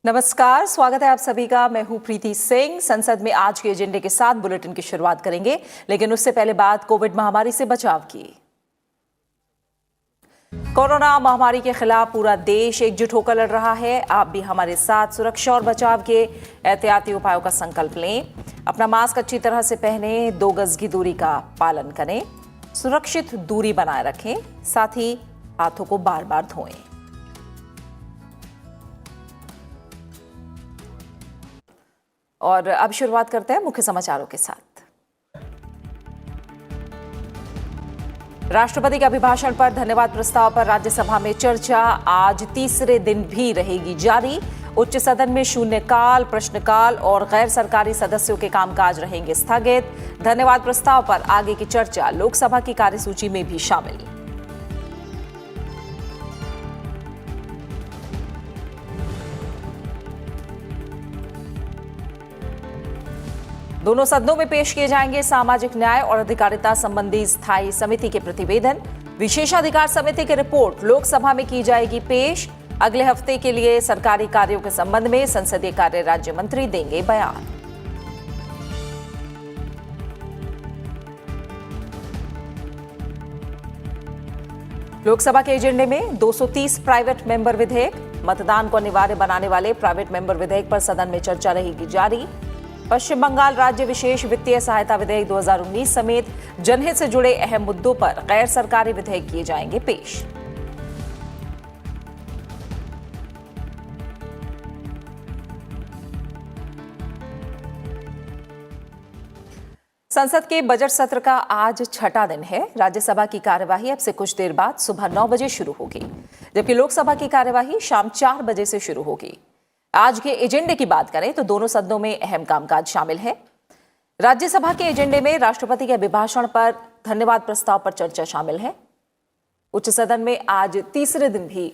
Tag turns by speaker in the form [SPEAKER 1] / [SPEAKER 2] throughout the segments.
[SPEAKER 1] नमस्कार, स्वागत है आप सभी का। मैं हूं प्रीति सिंह। संसद में आज के एजेंडे के साथ बुलेटिन की शुरुआत करेंगे, लेकिन उससे पहले बात कोविड महामारी से बचाव की। कोरोना महामारी के खिलाफ पूरा देश एकजुट होकर लड़ रहा है। आप भी हमारे साथ सुरक्षा और बचाव के एहतियाती उपायों का संकल्प लें। अपना मास्क अच्छी तरह से पहने, 2 गज की दूरी का पालन करें, सुरक्षित दूरी बनाए रखें, साथ ही हाथों को बार बार धोएं। और अब शुरुआत करते हैं मुख्य समाचारों के साथ। राष्ट्रपति के अभिभाषण पर धन्यवाद प्रस्ताव पर राज्यसभा में चर्चा आज तीसरे दिन भी रहेगी जारी। उच्च सदन में शून्यकाल, प्रश्नकाल और गैर सरकारी सदस्यों के कामकाज रहेंगे स्थगित। धन्यवाद प्रस्ताव पर आगे की चर्चा लोकसभा की कार्यसूची में भी शामिल। दोनों सदनों में पेश किए जाएंगे सामाजिक न्याय और अधिकारिता संबंधी स्थायी समिति के प्रतिवेदन। विशेषाधिकार समिति की रिपोर्ट लोकसभा में की जाएगी पेश। अगले हफ्ते के लिए सरकारी कार्यों के संबंध में संसदीय कार्य राज्य मंत्री देंगे बयान। लोकसभा के एजेंडे में 230 प्राइवेट मेंबर विधेयक, मतदान को अनिवार्य बनाने वाले प्राइवेट मेंबर विधेयक पर सदन में चर्चा रहेगी जारी। पश्चिम बंगाल राज्य विशेष वित्तीय सहायता विधेयक 2019 समेत जनहित से जुड़े अहम मुद्दों पर गैर सरकारी विधेयक किए जाएंगे पेश। संसद के बजट सत्र का आज छठा दिन है। राज्यसभा की कार्यवाही अब से कुछ देर बाद सुबह 9 बजे शुरू होगी, जबकि लोकसभा की कार्यवाही शाम 4 बजे से शुरू होगी। आज के एजेंडे की बात करें तो दोनों सदनों में अहम कामकाज शामिल है। राज्यसभा के एजेंडे में राष्ट्रपति के अभिभाषण पर धन्यवाद प्रस्ताव पर चर्चा शामिल है। उच्च सदन में आज तीसरे दिन भी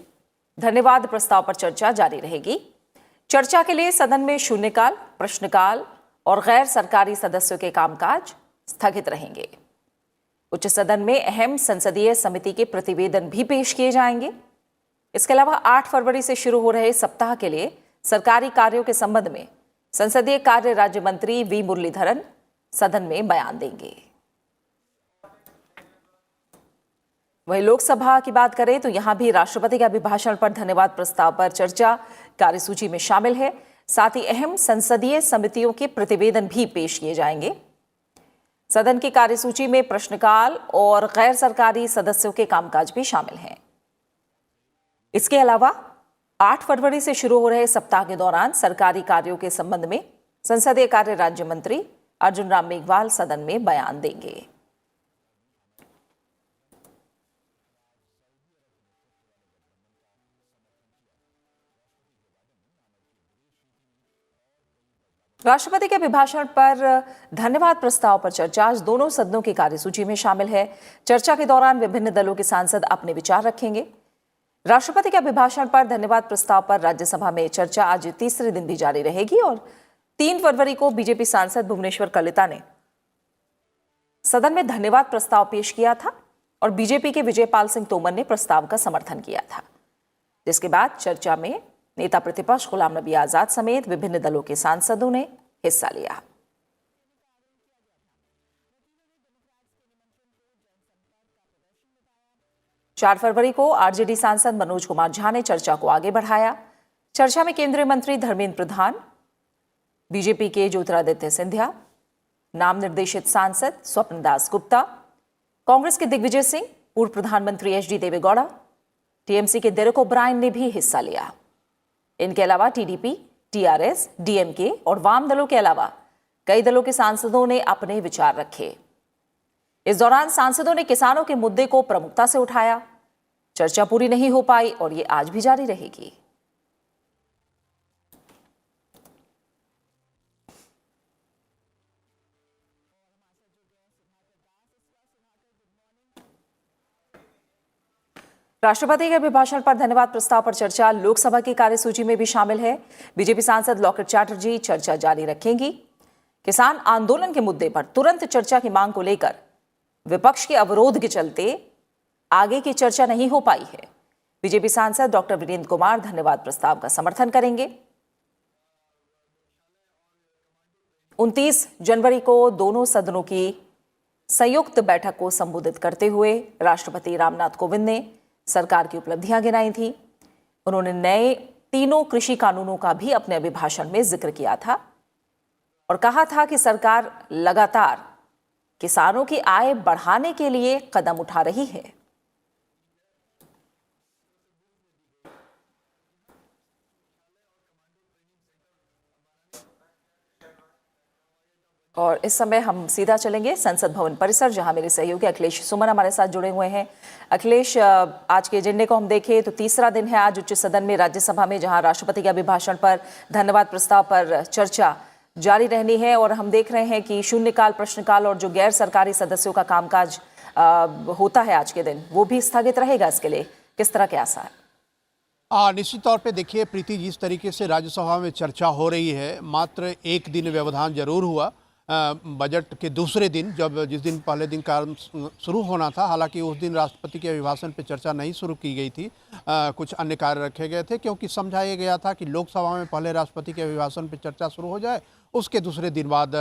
[SPEAKER 1] धन्यवाद प्रस्ताव पर चर्चा जारी रहेगी। चर्चा के लिए सदन में शून्यकाल, प्रश्नकाल और गैर सरकारी सदस्यों के कामकाज स्थगित रहेंगे। उच्च सदन में अहम संसदीय समिति के प्रतिवेदन भी पेश किए जाएंगे। इसके अलावा 8 फरवरी से शुरू हो रहे सप्ताह के लिए सरकारी कार्यों के संबंध में संसदीय कार्य राज्य मंत्री वी मुरलीधरन सदन में बयान देंगे। वहीं लोकसभा की बात करें तो यहां भी राष्ट्रपति के अभिभाषण पर धन्यवाद प्रस्ताव पर चर्चा कार्यसूची में शामिल है। साथ ही अहम संसदीय समितियों के प्रतिवेदन भी पेश किए जाएंगे। सदन की कार्यसूची में प्रश्नकाल और गैर सरकारी सदस्यों के कामकाज भी शामिल हैं। इसके अलावा 8 फरवरी से शुरू हो रहे सप्ताह के दौरान सरकारी कार्यों के संबंध में संसदीय कार्य राज्य मंत्री अर्जुन राम मेघवाल सदन में बयान देंगे। राष्ट्रपति के अभिभाषण पर धन्यवाद प्रस्ताव पर चर्चा आज दोनों सदनों की कार्यसूची में शामिल है। चर्चा के दौरान विभिन्न दलों के सांसद अपने विचार रखेंगे। राष्ट्रपति के अभिभाषण पर धन्यवाद प्रस्ताव पर राज्यसभा में चर्चा आज तीसरे दिन भी जारी रहेगी और 3 फरवरी को बीजेपी सांसद भुवनेश्वर कलिता ने सदन में धन्यवाद प्रस्ताव पेश किया था और बीजेपी के विजयपाल सिंह तोमर ने प्रस्ताव का समर्थन किया था, जिसके बाद चर्चा में नेता प्रतिपक्ष गुलाम नबी आजाद समेत विभिन्न दलों के सांसदों ने हिस्सा लिया। चार फरवरी को आरजेडी सांसद मनोज कुमार झा ने चर्चा को आगे बढ़ाया। चर्चा में केंद्रीय मंत्री धर्मेंद्र प्रधान, बीजेपी के ज्योतिरादित्य सिंधिया, नाम निर्देशित सांसद स्वप्न दास गुप्ता, कांग्रेस के दिग्विजय सिंह, पूर्व प्रधानमंत्री एचडी देवेगौड़ा, टीएमसी के डेरेक ओब्रायन ने भी हिस्सा लिया। इनके अलावा टीडीपी, टीआरएस, डीएमके और वाम दलों के अलावा कई दलों के सांसदों ने अपने विचार रखे। इस दौरान सांसदों ने किसानों के मुद्दे को प्रमुखता से उठाया। चर्चा पूरी नहीं हो पाई और ये आज भी जारी रहेगी। राष्ट्रपति के अभिभाषण पर धन्यवाद प्रस्ताव पर चर्चा लोकसभा की कार्यसूची में भी शामिल है। बीजेपी सांसद लॉकेट चैटर्जी चर्चा जारी रखेंगी। किसान आंदोलन के मुद्दे पर तुरंत चर्चा की मांग को लेकर विपक्ष के अवरोध के चलते आगे की चर्चा नहीं हो पाई है। बीजेपी सांसद डॉक्टर वीरेंद्र कुमार धन्यवाद प्रस्ताव का समर्थन करेंगे। 29 जनवरी को दोनों सदनों की संयुक्त बैठक को संबोधित करते हुए राष्ट्रपति रामनाथ कोविंद ने सरकार की उपलब्धियां गिनाई थी। उन्होंने नए तीनों कृषि कानूनों का भी अपने अभिभाषण में जिक्र किया था और कहा था कि सरकार लगातार किसानों की आय बढ़ाने के लिए कदम उठा रही है। और इस समय हम सीधा चलेंगे संसद भवन परिसर, जहां मेरे सहयोगी अखिलेश सुमन हमारे साथ जुड़े हुए हैं। अखिलेश, आज के एजेंडे को हम देखें तो तीसरा दिन है आज उच्च सदन में, राज्यसभा में, जहां राष्ट्रपति के अभिभाषण पर, धन्यवाद प्रस्ताव पर चर्चा जारी रहनी है। और हम देख रहे हैं कि शून्यकाल, प्रश्नकाल और जो गैर सरकारी सदस्यों का कामकाज होता है आज के दिन, वो भी स्थगित रहेगा। इसके लिए किस तरह के आसार?
[SPEAKER 2] निश्चित तौर पे देखिए प्रीति, जिस तरीके से राज्यसभा में चर्चा हो रही है, मात्र एक दिन व्यवधान जरूर हुआ बजट के दूसरे दिन, जिस दिन पहले दिन कार्य शुरू होना था। हालांकि उस दिन राष्ट्रपति के अभिभाषण पर चर्चा नहीं शुरू की गई थी, कुछ अन्य कार्य रखे गए थे, क्योंकि समझाया गया था कि लोकसभा में पहले राष्ट्रपति के अभिभाषण पर चर्चा शुरू हो जाए, उसके दूसरे दिन बाद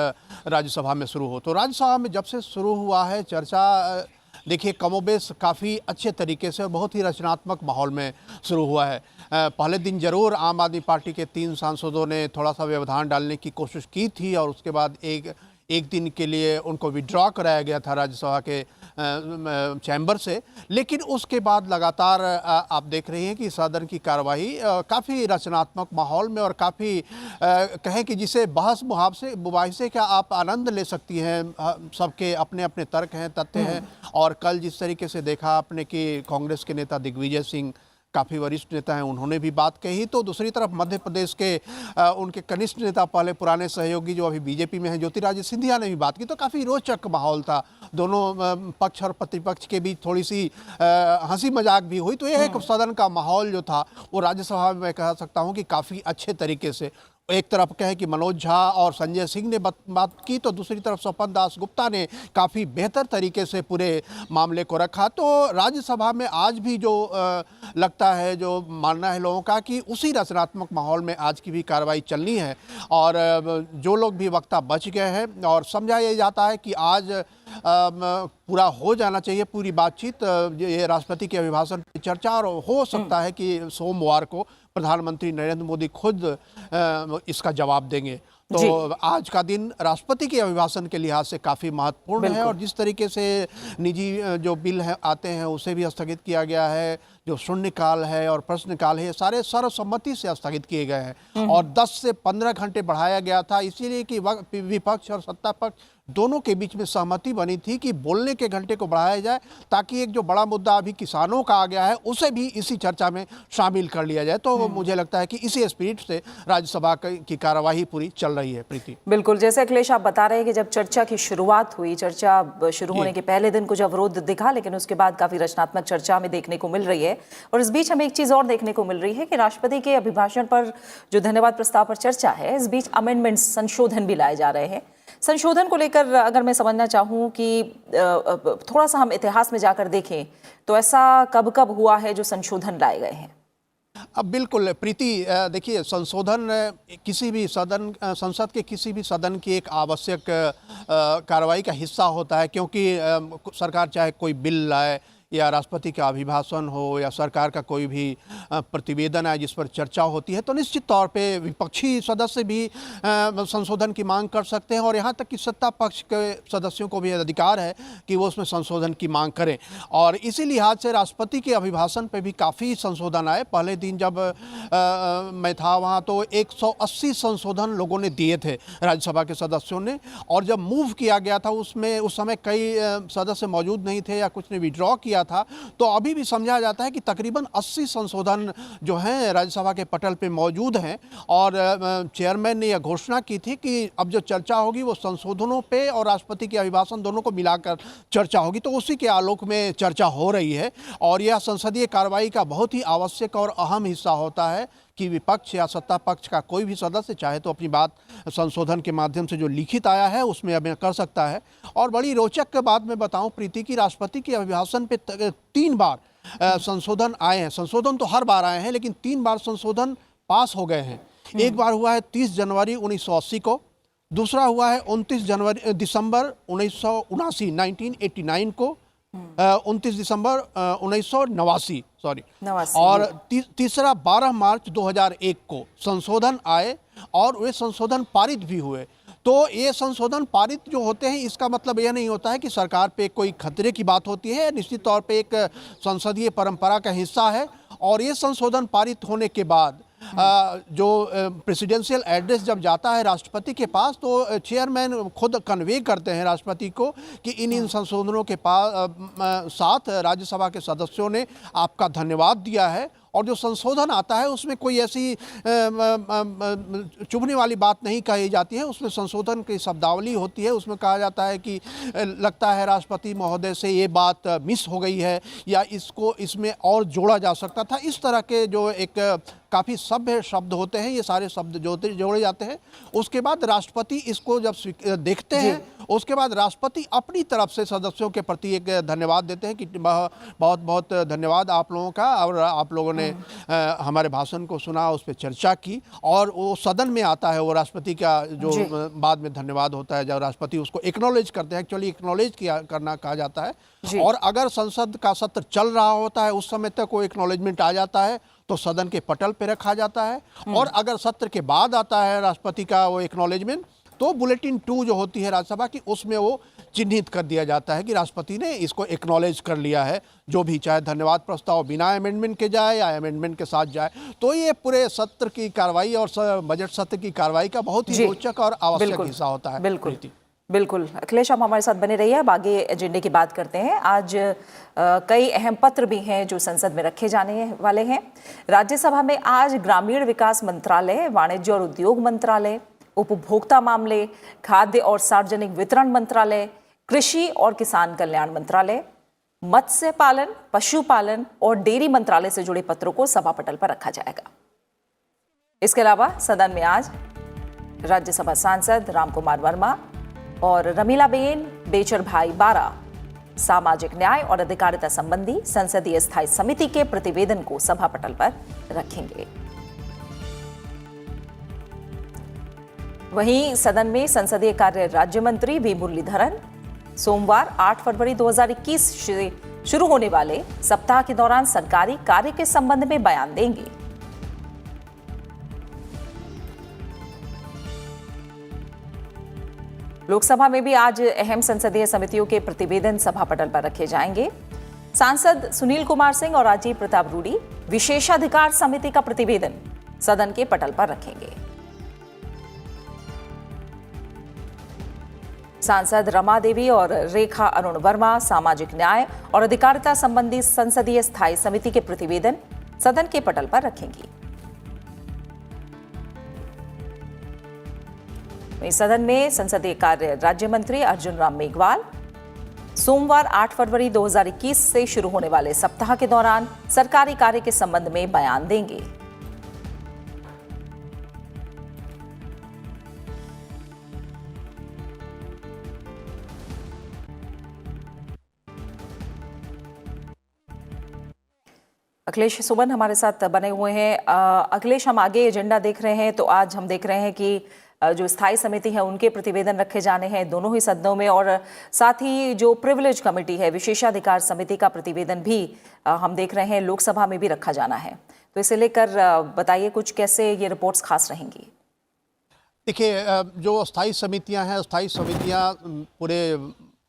[SPEAKER 2] राज्यसभा में शुरू हो। तो राज्यसभा में जब से शुरू हुआ है चर्चा, देखिए कमोबेश काफ़ी अच्छे तरीके से और बहुत ही रचनात्मक माहौल में शुरू हुआ है। पहले दिन जरूर आम आदमी पार्टी के 3 सांसदों ने थोड़ा सा व्यवधान डालने की कोशिश की थी और उसके बाद एक दिन के लिए उनको विड्रॉ कराया गया था राज्यसभा के चैम्बर से। लेकिन उसके बाद लगातार आप देख रहे हैं कि सदन की कार्यवाही काफ़ी रचनात्मक माहौल में और काफ़ी कहें कि जिसे बहस मुबाहिसे का आप आनंद ले सकती हैं। सबके अपने अपने तर्क हैं, तथ्य हैं। और कल जिस तरीके से देखा आपने कि कांग्रेस के नेता दिग्विजय सिंह, काफ़ी वरिष्ठ नेता हैं, उन्होंने भी बात कही, तो दूसरी तरफ मध्य प्रदेश के उनके कनिष्ठ नेता, पहले पुराने सहयोगी जो अभी बीजेपी में हैं, ज्योतिरादित्य सिंधिया ने भी बात की। तो काफ़ी रोचक माहौल था। दोनों पक्ष और प्रतिपक्ष के बीच थोड़ी सी हंसी मजाक भी हुई। तो यह एक सदन का माहौल जो था वो राज्यसभा में मैं कह सकता हूँ कि काफ़ी अच्छे तरीके से, एक तरफ कहें कि मनोज झा और संजय सिंह ने बात की, तो दूसरी तरफ स्वपन दास गुप्ता ने काफ़ी बेहतर तरीके से पूरे मामले को रखा। तो राज्यसभा में आज भी जो लगता है, जो मानना है लोगों का, कि उसी रचनात्मक माहौल में आज की भी कार्रवाई चलनी है। और जो लोग भी वक्ता बच गए हैं, और समझा यह जाता है कि आज पूरा हो जाना चाहिए पूरी बातचीत, ये राष्ट्रपति के अभिभाषण की चर्चा, और हो सकता है कि सोमवार को प्रधानमंत्री नरेंद्र मोदी खुद इसका जवाब देंगे। तो आज का दिन राष्ट्रपति के अभिभाषण के लिहाज से काफ़ी महत्वपूर्ण है। और जिस तरीके से निजी जो बिल हैं आते हैं उसे भी स्थगित किया गया है, जो शून्यकाल है और प्रश्नकाल है, सारे सर्वसम्मति से स्थगित किए गए हैं। और 10 से 15 घंटे बढ़ाया गया था, इसीलिए कि विपक्ष और सत्ता पक्ष दोनों के बीच में सहमति बनी थी कि बोलने के घंटे को बढ़ाया जाए, ताकि एक जो बड़ा मुद्दा अभी किसानों का आ गया है उसे भी इसी चर्चा में शामिल कर लिया जाए। तो मुझे लगता है कि इसी स्पिरिट से राज्यसभा की कार्यवाही पूरी चल रही है। प्रीति, बिल्कुल
[SPEAKER 1] जैसे अखिलेश आप बता रहे हैं कि जब चर्चा की शुरुआत हुई, चर्चा शुरू होने के पहले दिन कुछ अवरोध दिखा, लेकिन उसके बाद काफी रचनात्मक चर्चा हमें देखने को मिल रही है। और इस बीच हमें एक चीज और देखने को मिल रही है कि राष्ट्रपति के अभिभाषण पर जो धन्यवाद प्रस्ताव पर चर्चा है, इस बीच अमेंडमेंट्स, संशोधन भी लाए जा रहे हैं। संशोधन को लेकर अगर मैं समझना चाहूँ कि थोड़ा सा हम इतिहास में जाकर देखें तो ऐसा कब कब हुआ है जो संशोधन लाए गए हैं?
[SPEAKER 2] अब बिल्कुल प्रीति, देखिए संशोधन किसी भी सदन, संसद के किसी भी सदन की एक आवश्यक कार्रवाई का हिस्सा होता है, क्योंकि सरकार चाहे कोई बिल लाए या राष्ट्रपति का अभिभाषण हो या सरकार का कोई भी प्रतिवेदन है जिस पर चर्चा होती है, तो निश्चित तौर पे विपक्षी सदस्य भी संशोधन की मांग कर सकते हैं। और यहाँ तक कि सत्ता पक्ष के सदस्यों को भी अधिकार है कि वो उसमें संशोधन की मांग करें। और इसी लिहाज से राष्ट्रपति के अभिभाषण पे भी काफ़ी संशोधन आए। पहले दिन जब मैं था वहाँ तो 180 संशोधन लोगों ने दिए थे राज्यसभा के सदस्यों ने। और जब मूव किया गया था उसमें उस समय कई सदस्य मौजूद नहीं थे या कुछ ने विड्रॉ किया था, तो अभी भी समझा जाता है कि तकरीबन 80 संशोधन जो हैं राज्यसभा के पटल पे मौजूद हैं। और चेयरमैन ने यह घोषणा की थी कि अब जो चर्चा होगी वो संशोधनों पे और राष्ट्रपति के अभिभाषण दोनों को मिलाकर चर्चा होगी। तो उसी के आलोक में चर्चा हो रही है। और यह संसदीय कार्रवाई का बहुत ही आवश्यक और अहम हिस्सा होता है कि विपक्ष या सत्ता पक्ष का कोई भी सदस्य चाहे तो अपनी बात संशोधन के माध्यम से जो लिखित आया है उसमें अब कर सकता है। और बड़ी रोचक बात मैं बताऊं प्रीति, की राष्ट्रपति के अभिभाषण पे 3 बार संशोधन आए हैं। संशोधन तो हर बार आए हैं, लेकिन 3 बार संशोधन पास हो गए हैं। एक बार हुआ है 30 जनवरी 1980 को, दूसरा हुआ है 29 दिसंबर 1989 को, 29 दिसंबर 1989 सॉरी, और तीसरा 12 मार्च 2001 को संशोधन आए और वे संशोधन पारित भी हुए। तो ये संशोधन पारित जो होते हैं, इसका मतलब यह नहीं होता है कि सरकार पे कोई खतरे की बात होती है। निश्चित तौर पे एक संसदीय परंपरा का हिस्सा है। और ये संशोधन पारित होने के बाद जो प्रेसिडेंशियल एड्रेस जब जाता है राष्ट्रपति के पास, तो चेयरमैन खुद कन्वे करते हैं राष्ट्रपति को कि इन संशोधनों के साथ राज्यसभा के सदस्यों ने आपका धन्यवाद दिया है। और जो संशोधन आता है उसमें कोई ऐसी चुभने वाली बात नहीं कही जाती है। उसमें संशोधन की शब्दावली होती है। उसमें कहा जाता है कि लगता है राष्ट्रपति महोदय से ये बात मिस हो गई है, या इसको इसमें और जोड़ा जा सकता था। इस तरह के जो एक काफ़ी सभ्य शब्द होते हैं, ये सारे शब्द जोड़े जाते हैं। उसके बाद राष्ट्रपति इसको जब देखते हैं, उसके बाद राष्ट्रपति अपनी तरफ से सदस्यों के प्रति एक धन्यवाद देते हैं कि बहुत बहुत धन्यवाद आप लोगों का, और आप लोगों ने हमारे भाषण को सुना, उस पर चर्चा की। और वो सदन में आता है, वो राष्ट्रपति का जो बाद में धन्यवाद होता है, जब राष्ट्रपति उसको एक्नॉलेज करते हैं। एक्चुअली एक्नॉलेज करना कहा जाता है। और अगर संसद का सत्र चल रहा होता है, उस समय तक वो एक्नॉलेजमेंट आ जाता है तो सदन के पटल पे रखा जाता है। और अगर सत्र के बाद आता है राष्ट्रपति का वो एक्नॉलेजमेंट, तो बुलेटिन 2 जो होती है राज्यसभा की, उसमें वो चिन्हित कर दिया जाता है कि राष्ट्रपति ने इसको एक्नॉलेज कर लिया है, जो भी, चाहे धन्यवाद प्रस्ताव बिना अमेंडमेंट के जाए या अमेंडमेंट के साथ जाए। तो ये पूरे सत्र की कार्रवाई और बजट सत्र की कार्रवाई का बहुत ही रोचक और आवश्यक हिस्सा होता है।
[SPEAKER 1] बिल्कुल अखिलेश, आप हमारे साथ बने रहिए। अब आगे एजेंडे की बात करते हैं। आज कई अहम पत्र भी हैं जो संसद में रखे जाने वाले हैं। राज्यसभा में आज ग्रामीण विकास मंत्रालय, वाणिज्य और उद्योग मंत्रालय, उपभोक्ता मामले, खाद्य और सार्वजनिक वितरण मंत्रालय, कृषि और किसान कल्याण मंत्रालय, मत्स्य पालन, पशुपालन और डेयरी मंत्रालय से जुड़े पत्रों को सभा पटल पर रखा जाएगा। इसके अलावा सदन में आज राज्यसभा सांसद रामकुमार वर्मा और रमीलाबेन बेचरभाई बारा सामाजिक न्याय और अधिकारिता संबंधी संसदीय स्थायी समिति के प्रतिवेदन को सभा पटल पर रखेंगे। वहीं सदन में संसदीय कार्य राज्य मंत्री वी मुरलीधरन सोमवार 8 फरवरी 2021 से शुरू होने वाले सप्ताह के दौरान सरकारी कार्य के संबंध में बयान देंगे। लोकसभा में भी आज अहम संसदीय समितियों के प्रतिवेदन सभा पटल पर रखे जाएंगे। सांसद सुनील कुमार सिंह और राजीव प्रताप रूडी विशेषाधिकार समिति का प्रतिवेदन सदन के पटल पर रखेंगे। सांसद रमा देवी और रेखा अरुण वर्मा सामाजिक न्याय और अधिकारिता संबंधी संसदीय स्थायी समिति के प्रतिवेदन सदन के पटल पर रखेंगी। वहीं सदन में संसदीय कार्य राज्य मंत्री अर्जुन राम मेघवाल सोमवार 8 फरवरी 2021 से शुरू होने वाले सप्ताह के दौरान सरकारी कार्य के संबंध में बयान देंगे। अखिलेश सुमन हमारे साथ बने हुए हैं। अखिलेश, हम आगे एजेंडा देख रहे हैं, तो आज हम देख रहे हैं कि जो स्थायी समिति है उनके प्रतिवेदन रखे जाने हैं दोनों ही सदनों में, और साथ ही जो प्रिविलेज कमेटी है, विशेषाधिकार समिति का प्रतिवेदन भी हम देख रहे हैं लोकसभा में भी रखा जाना है। तो इसे लेकर बताइए कुछ, कैसे ये रिपोर्ट्स खास रहेंगी?
[SPEAKER 2] देखिए, जो स्थायी समितियां हैं, स्थायी समितियां पूरे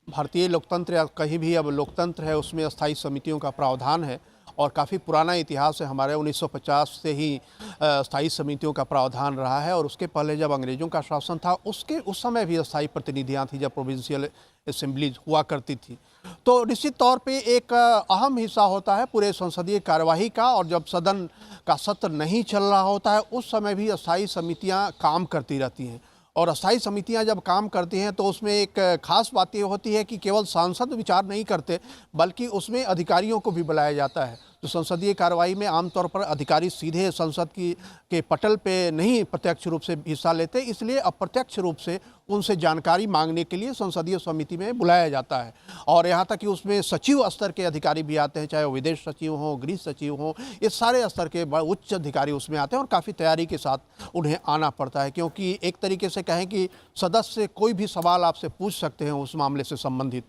[SPEAKER 2] भारतीय लोकतंत्र या कहीं भी अब लोकतंत्र है उसमें स्थायी समितियों का प्रावधान है। और काफ़ी पुराना इतिहास है हमारे, 1950 से ही स्थायी समितियों का प्रावधान रहा है। और उसके पहले जब अंग्रेज़ों का शासन था उस समय भी स्थायी प्रतिनिधियां थी, जब प्रोविंशियल असेंबलीज हुआ करती थी। तो निश्चित तौर पे एक अहम हिस्सा होता है पूरे संसदीय कार्यवाही का। और जब सदन का सत्र नहीं चल रहा होता है उस समय भी स्थायी समितियाँ काम करती रहती हैं। और अस्थायी समितियां जब काम करती हैं तो उसमें एक खास बात ये होती है कि केवल सांसद विचार नहीं करते, बल्कि उसमें अधिकारियों को भी बुलाया जाता है। तो संसदीय कार्रवाई में आमतौर पर अधिकारी सीधे संसद के पटल पे नहीं प्रत्यक्ष रूप से हिस्सा लेते, इसलिए अप्रत्यक्ष रूप से उनसे जानकारी मांगने के लिए संसदीय समिति में बुलाया जाता है। और यहाँ तक कि उसमें सचिव स्तर के अधिकारी भी आते हैं, चाहे वो विदेश सचिव हों, गृह सचिव हों, ये सारे स्तर के उच्च अधिकारी उसमें आते हैं और काफ़ी तैयारी के साथ उन्हें आना पड़ता है, क्योंकि एक तरीके से कहें कि सदस्य कोई भी सवाल आपसे पूछ सकते हैं उस मामले से संबंधित।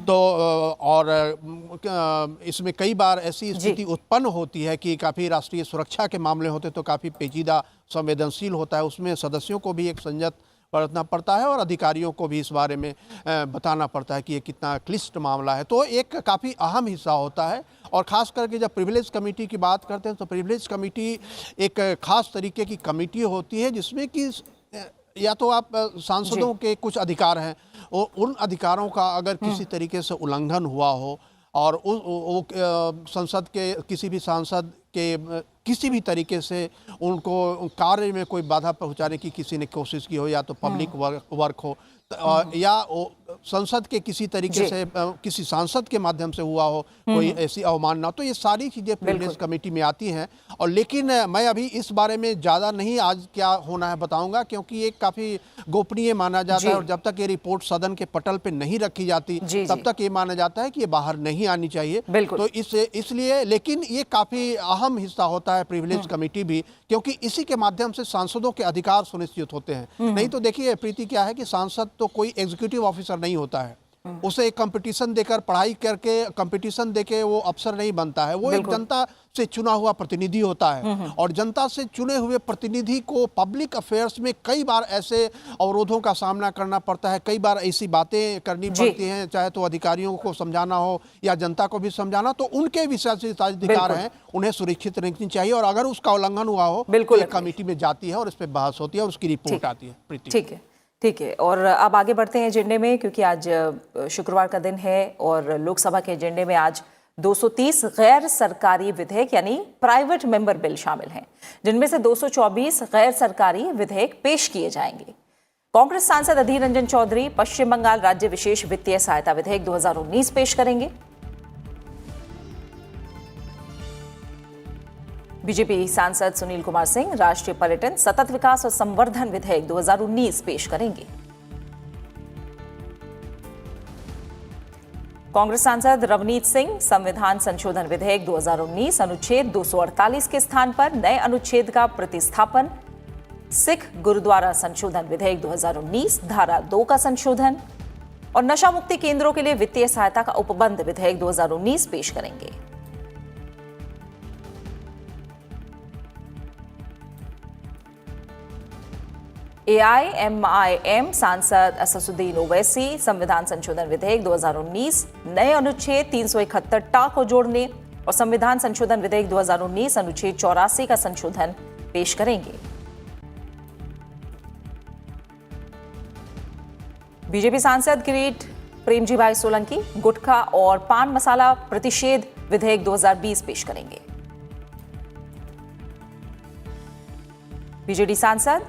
[SPEAKER 2] तो और इसमें कई बार ऐसी स्थिति उत्पन्न होती है कि काफ़ी राष्ट्रीय सुरक्षा के मामले होते तो काफ़ी पेचीदा संवेदनशील होता है, उसमें सदस्यों को भी एक संयत बरतना पड़ता है और अधिकारियों को भी इस बारे में बताना पड़ता है कि ये कितना क्लिष्ट मामला है। तो एक काफ़ी अहम हिस्सा होता है। और ख़ास करके जब प्रिविलेज कमेटी की बात करते हैं तो प्रिविलेज कमेटी एक ख़ास तरीके की कमेटी होती है जिसमें कि या तो आप सांसदों के कुछ अधिकार हैं, उन अधिकारों का अगर किसी तरीके से उल्लंघन हुआ हो और संसद के किसी भी सांसद के किसी भी तरीके से उनको कार्य में कोई बाधा पहुंचाने की किसी ने कोशिश की हो, या तो पब्लिक वर्क हो या संसद के किसी तरीके से किसी सांसद के माध्यम से हुआ हो कोई ऐसी अवमानना, तो ये सारी चीज़ें प्रिविलेज कमेटी में आती हैं। और लेकिन मैं अभी इस बारे में ज़्यादा नहीं आज क्या होना है बताऊंगा, क्योंकि ये काफ़ी गोपनीय माना जाता है और जब तक ये रिपोर्ट सदन के पटल पे नहीं रखी जाती तब तक ये माना जाता है कि ये बाहर नहीं आनी चाहिए। तो इसलिए लेकिन ये काफ़ी अहम हिस्सा होता है प्रिविलेज कमेटी भी, क्योंकि इसी के माध्यम से सांसदों के अधिकार सुनिश्चित होते हैं। नहीं तो देखिए प्रीति क्या है कि सांसद तो कोई एग्जीक्यूटिव ऑफिसर नहीं होता है, उसे एक कंपटीशन देकर पढ़ाई करके कंपटीशन देके वो अफसर नहीं बनता है, वो एक जनता से चुना हुआ प्रतिनिधि होता है। और जनता से चुने हुए प्रतिनिधि को पब्लिक अफेयर्स में कई बार ऐसे अवरोधों का सामना करना पड़ता है, कई बार ऐसी बातें करनी पड़ती हैं, चाहे तो अधिकारियों को समझाना हो या जनता को भी समझाना, तो उनके विशेषाधिकार हैं, उन्हें सुरक्षित रखनी चाहिए। और अगर उसका उल्लंघन हुआ हो तो कमेटी में जाती है और इस पर बहस होती है और उसकी रिपोर्ट आती है।
[SPEAKER 1] ठीक है। और अब आगे बढ़ते हैं एजेंडे में, क्योंकि आज शुक्रवार का दिन है और लोकसभा के एजेंडे में आज 230 गैर सरकारी विधेयक यानी प्राइवेट मेंबर बिल शामिल हैं, जिनमें से 224 गैर सरकारी विधेयक पेश किए जाएंगे। कांग्रेस सांसद अधीर रंजन चौधरी पश्चिम बंगाल राज्य विशेष वित्तीय सहायता विधेयक 2019 पेश करेंगे। बीजेपी सांसद सुनील कुमार सिंह राष्ट्रीय पर्यटन, सतत विकास और संवर्धन विधेयक 2019 पेश करेंगे। कांग्रेस सांसद रवनीत सिंह संविधान संशोधन विधेयक 2019 अनुच्छेद 248 के स्थान पर नए अनुच्छेद का प्रतिस्थापन, सिख गुरुद्वारा संशोधन विधेयक 2019 धारा 2 का संशोधन और नशा मुक्ति केंद्रों के लिए वित्तीय सहायता का उपबंध विधेयक 2019 पेश करेंगे। AIMIM सांसद असदुद्दीन ओवैसी संविधान संशोधन विधेयक 2019 नए अनुच्छेद 371 टा को जोड़ने और संविधान संशोधन विधेयक 2019 अनुच्छेद 84 का संशोधन पेश करेंगे। बीजेपी सांसद किरीट प्रेमजीभाई सोलंकी गुटखा और पान मसाला प्रतिषेध विधेयक 2020 पेश करेंगे। बीजेडी सांसद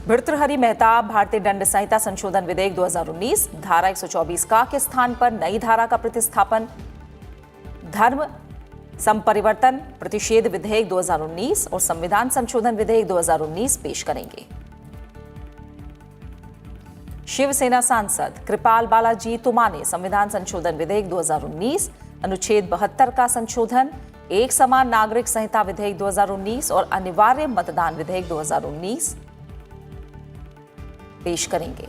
[SPEAKER 1] भर्तृहरि मेहताब भारतीय दंड संहिता संशोधन विधेयक 2019 धारा 124 का के स्थान पर नई धारा का प्रतिस्थापन, धर्म संपरिवर्तन प्रतिषेध विधेयक 2019 और संविधान संशोधन विधेयक 2019 पेश करेंगे। शिवसेना सांसद कृपाल बालाजी तुमाने संविधान संशोधन विधेयक 2019 अनुच्छेद 72 का संशोधन, एक समान नागरिक संहिता विधेयक 2019 और अनिवार्य मतदान विधेयक 2019 पेश करेंगे।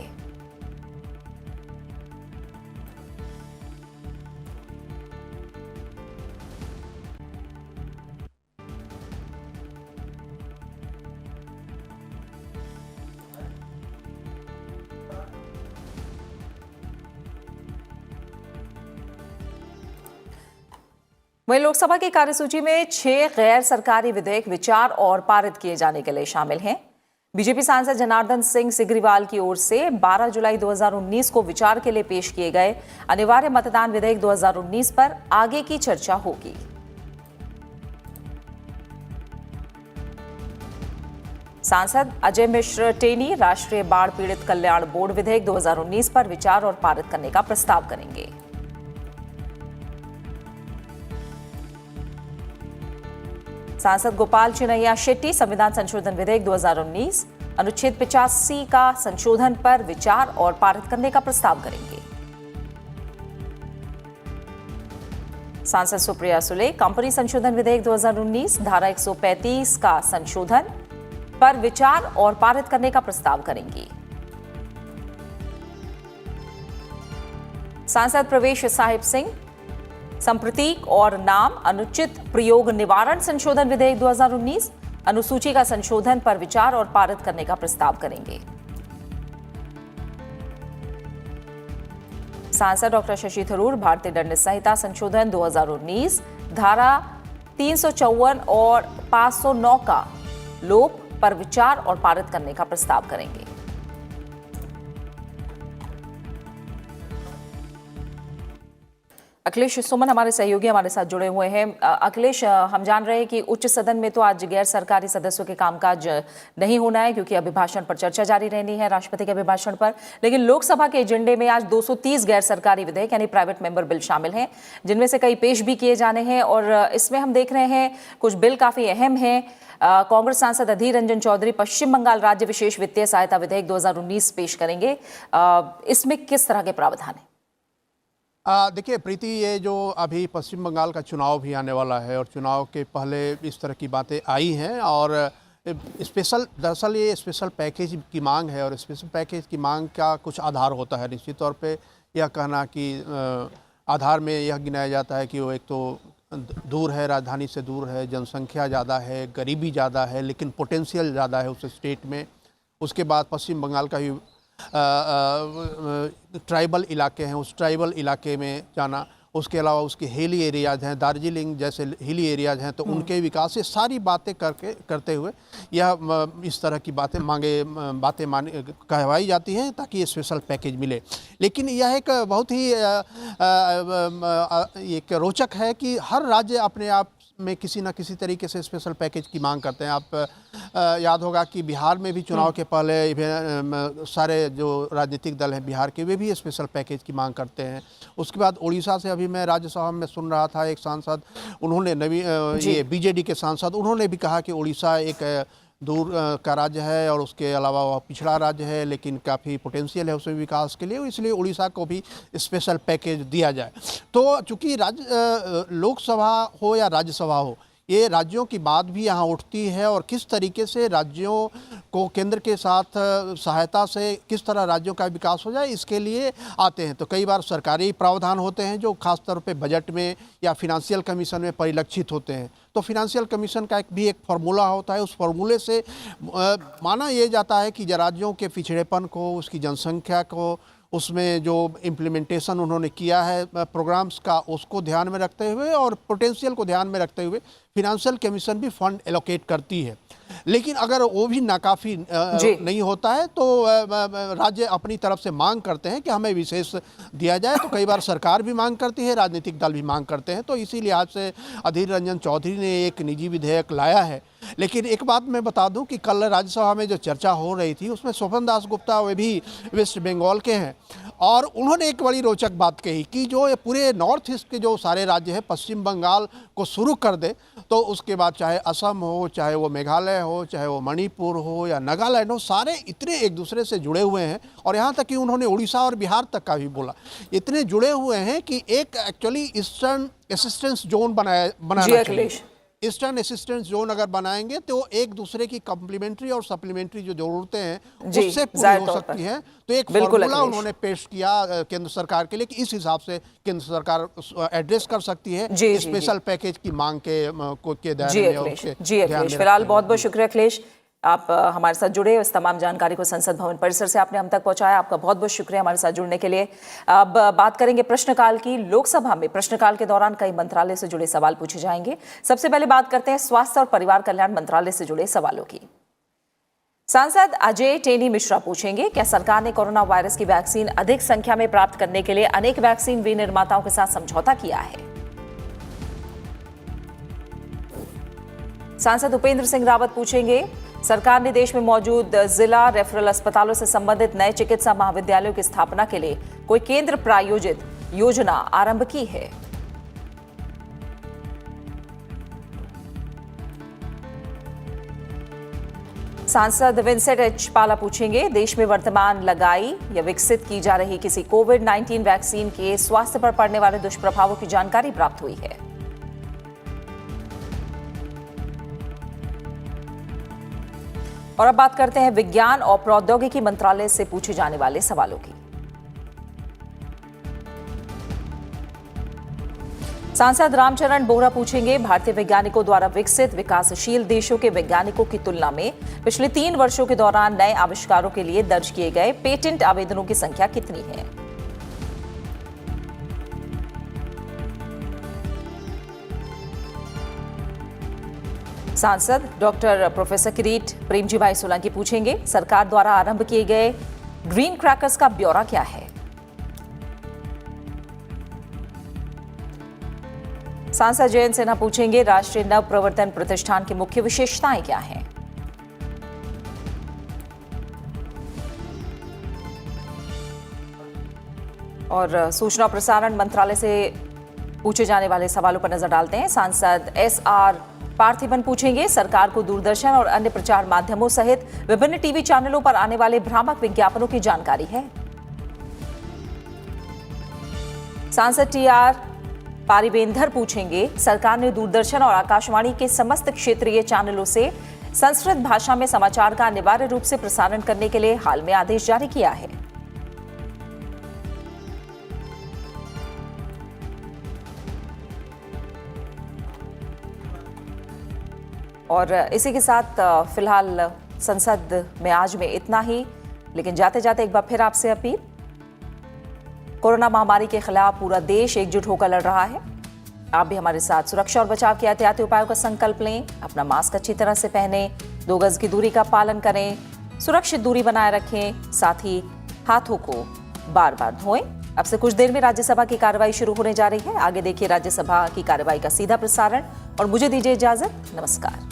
[SPEAKER 1] वहीं लोकसभा की कार्यसूची में 6 गैर सरकारी विधेयक विचार और पारित किए जाने के लिए शामिल हैं। बीजेपी सांसद जनार्दन सिंह सिग्रीवाल की ओर से 12 जुलाई 2019 को विचार के लिए पेश किए गए अनिवार्य मतदान विधेयक 2019 पर आगे की चर्चा होगी। सांसद अजय मिश्र टेनी राष्ट्रीय बाढ़ पीड़ित कल्याण बोर्ड विधेयक 2019 पर विचार और पारित करने का प्रस्ताव करेंगे। सांसद गोपाल चिनैया शेट्टी संविधान संशोधन विधेयक 2019 अनुच्छेद 85 का संशोधन पर विचार और पारित करने का प्रस्ताव करेंगे। सांसद सुप्रिया सुले कंपनी संशोधन विधेयक 2019 धारा 135 का संशोधन पर विचार और पारित करने का प्रस्ताव करेंगी। सांसद प्रवेश साहिब सिंह संप्रतीक और नाम अनुचित प्रयोग निवारण संशोधन विधेयक 2019 अनुसूची का संशोधन पर विचार और पारित करने का प्रस्ताव करेंगे। सांसद डॉक्टर शशि थरूर भारतीय दंड संहिता संशोधन 2019 धारा 354 और 509 का लोप पर विचार और पारित करने का प्रस्ताव करेंगे। अखिलेश सुमन हमारे सहयोगी हमारे साथ जुड़े हुए हैं। अखिलेश, हम जान रहे हैं कि उच्च सदन में तो आज गैर सरकारी सदस्यों के कामकाज नहीं होना है क्योंकि अभिभाषण पर चर्चा जारी रहनी है, राष्ट्रपति के अभिभाषण पर। लेकिन लोकसभा के एजेंडे में आज 230 गैर सरकारी विधेयक यानी प्राइवेट मेंबर बिल शामिल हैं, जिनमें से कई पेश भी किए जाने हैं। और इसमें हम देख रहे हैं कुछ बिल काफी अहम हैं। कांग्रेस सांसद अधीर रंजन चौधरी पश्चिम बंगाल राज्य विशेष वित्तीय सहायता विधेयक 2019 पेश करेंगे। इसमें किस तरह के प्रावधान है?
[SPEAKER 2] देखिए प्रीति, ये जो अभी पश्चिम बंगाल का चुनाव भी आने वाला है और चुनाव के पहले इस तरह की बातें आई हैं और दरअसल ये स्पेशल पैकेज की मांग है और स्पेशल पैकेज की मांग का कुछ आधार होता है। निश्चित तौर पे यह कहना कि आधार में यह गिनाया जाता है कि वो एक तो दूर है, राजधानी से दूर है, जनसंख्या ज़्यादा है, गरीबी ज़्यादा है, लेकिन पोटेंशियल ज़्यादा है उस स्टेट में। उसके बाद पश्चिम बंगाल का ही ट्राइबल इलाके हैं, उस ट्राइबल इलाके में जाना, उसके अलावा उसके हिली एरियाज़ हैं, दार्जिलिंग जैसे हिली एरियाज़ हैं, तो उनके विकास से सारी बातें करते हुए यह इस तरह की बातें कहवाई जाती हैं ताकि ये स्पेशल पैकेज मिले। लेकिन यह एक बहुत ही एक रोचक है कि हर राज्य अपने आप में किसी न किसी तरीके से स्पेशल पैकेज की मांग करते हैं। आप याद होगा कि बिहार में भी चुनाव के पहले सारे जो राजनीतिक दल हैं बिहार के, वे भी स्पेशल पैकेज की मांग करते हैं। उसके बाद उड़ीसा से अभी मैं राज्यसभा में सुन रहा था एक सांसद, उन्होंने ये बीजेडी के सांसद, उन्होंने भी कहा कि उड़ीसा एक दूर का राज्य है और उसके अलावा वह पिछड़ा राज्य है, लेकिन काफ़ी पोटेंशियल है उसमें विकास के लिए, इसलिए उड़ीसा को भी स्पेशल पैकेज दिया जाए। तो चूँकि लोकसभा हो या राज्यसभा हो, ये राज्यों की बात भी यहाँ उठती है और किस तरीके से राज्यों को केंद्र के साथ सहायता से किस तरह राज्यों का विकास हो जाए, इसके लिए आते हैं। तो कई बार सरकारी प्रावधान होते हैं जो खासतौर पे बजट में या फिनेंशियल कमीशन में परिलक्षित होते हैं। तो फिनेंशियल कमीशन का भी एक फार्मूला होता है, उस फार्मूले से माना यह जाता है कि राज्यों के पिछड़ेपन को, उसकी जनसंख्या को, उसमें जो इम्प्लीमेंटेशन उन्होंने किया है प्रोग्राम्स का, उसको ध्यान में रखते हुए और पोटेंशियल को ध्यान में रखते हुए फिनेंशियल कमीशन भी फंड एलोकेट करती है। लेकिन अगर वो भी नाकाफ़ी नहीं होता है तो राज्य अपनी तरफ से मांग करते हैं कि हमें विशेष दिया जाए। तो कई बार सरकार भी मांग करती है, राजनीतिक दल भी मांग करते हैं। तो इसीलिए आज से अधीर रंजन चौधरी ने एक निजी विधेयक लाया है। लेकिन एक बात मैं बता दूं कि कल राज्यसभा में जो चर्चा हो रही थी उसमें स्वपन दास गुप्ता, वे भी वेस्ट बंगाल के हैं, और उन्होंने एक बड़ी रोचक बात कही कि जो ये पूरे नॉर्थ ईस्ट के जो सारे राज्य हैं, पश्चिम बंगाल को शुरू कर दे तो उसके बाद चाहे असम हो, चाहे वो मेघालय हो, चाहे वो मणिपुर हो या नागालैंड हो, सारे इतने एक दूसरे से जुड़े हुए हैं। और यहाँ तक कि उन्होंने उड़ीसा और बिहार तक का भी बोला, इतने जुड़े हुए हैं कि एक एक्चुअली ईस्टर्न असिस्टेंस जोन बनाना चाहिए। ईस्टर्न असिस्टेंस जोन अगर बनाएंगे तो एक दूसरे की कम्प्लीमेंट्री और सप्लीमेंट्री जो जरूरतें हैं उससे पूरी हो सकती हैं। तो एक फॉर्मूला उन्होंने पेश किया केंद्र सरकार के लिए कि इस हिसाब से केंद्र सरकार एड्रेस कर सकती है स्पेशल पैकेज की मांग के दायरे में।
[SPEAKER 1] जी अखिलेश, फिलहाल बहुत बहुत शुक्रिया अखिलेश, आप हमारे साथ जुड़े, इस तमाम जानकारी को संसद भवन परिसर से आपने हम तक पहुंचाया। आपका बहुत बहुत शुक्रिया हमारे साथ जुड़ने के लिए। अब बात करेंगे प्रश्नकाल की। लोकसभा में प्रश्नकाल के दौरान कई मंत्रालय से जुड़े सवाल पूछे जाएंगे। सबसे पहले बात करते हैं स्वास्थ्य और परिवार कल्याण मंत्रालय से जुड़े सवालों की। सांसद अजय टेनी मिश्रा पूछेंगे, क्या सरकार ने कोरोना वायरस की वैक्सीन अधिक संख्या में प्राप्त करने के लिए अनेक वैक्सीन विनिर्माताओं के साथ समझौता किया है? सांसद उपेंद्र सिंह रावत पूछेंगे, सरकार ने देश में मौजूद जिला रेफरल अस्पतालों से संबंधित नए चिकित्सा महाविद्यालयों की स्थापना के लिए कोई केंद्र प्रायोजित योजना आरंभ की है? सांसद विंसेंट एच पाला पूछेंगे, देश में वर्तमान लगाई या विकसित की जा रही किसी कोविड-19 वैक्सीन के स्वास्थ्य पर पड़ने वाले दुष्प्रभावों की जानकारी प्राप्त हुई है। और अब बात करते हैं विज्ञान और प्रौद्योगिकी मंत्रालय से पूछे जाने वाले सवालों की। सांसद रामचरण बोहरा पूछेंगे, भारतीय वैज्ञानिकों द्वारा विकसित विकासशील देशों के वैज्ञानिकों की तुलना में पिछले 3 वर्षों के दौरान नए आविष्कारों के लिए दर्ज किए गए पेटेंट आवेदनों की संख्या कितनी है। सांसद डॉक्टर प्रोफेसर किरीट प्रेमजीभाई सोलंकी पूछेंगे, सरकार द्वारा आरंभ किए गए ग्रीन क्रैकर्स का ब्यौरा क्या है। सांसद जयंत सिन्हा पूछेंगे, राष्ट्रीय नव प्रवर्तन प्रतिष्ठान की मुख्य विशेषताएं क्या हैं। और सूचना और प्रसारण मंत्रालय से पूछे जाने वाले सवालों पर नजर डालते हैं। सांसद एस.आर. पार्थिबन पूछेंगे, सरकार को दूरदर्शन और अन्य प्रचार माध्यमों सहित विभिन्न टीवी चैनलों पर आने वाले भ्रामक विज्ञापनों की जानकारी है। सांसद टी.आर. पारिवेंदर पूछेंगे, सरकार ने दूरदर्शन और आकाशवाणी के समस्त क्षेत्रीय चैनलों से संस्कृत भाषा में समाचार का अनिवार्य रूप से प्रसारण करने के लिए हाल में आदेश जारी किया है। और इसी के साथ फिलहाल संसद में आज में इतना ही, लेकिन जाते जाते एक बार फिर आपसे अपील, कोरोना महामारी के खिलाफ पूरा देश एकजुट होकर लड़ रहा है। आप भी हमारे साथ सुरक्षा और बचाव के एहतियाती उपायों का संकल्प लें, अपना मास्क अच्छी तरह से पहनें, 2 गज की दूरी का पालन करें, सुरक्षित दूरी बनाए रखें, साथ ही हाथों को बार बार धोएं। अब से कुछ देर में राज्यसभा की कार्रवाई शुरू होने जा रही है। आगे देखिए राज्यसभा की कार्रवाई का सीधा प्रसारण और मुझे दीजिए इजाजत। नमस्कार।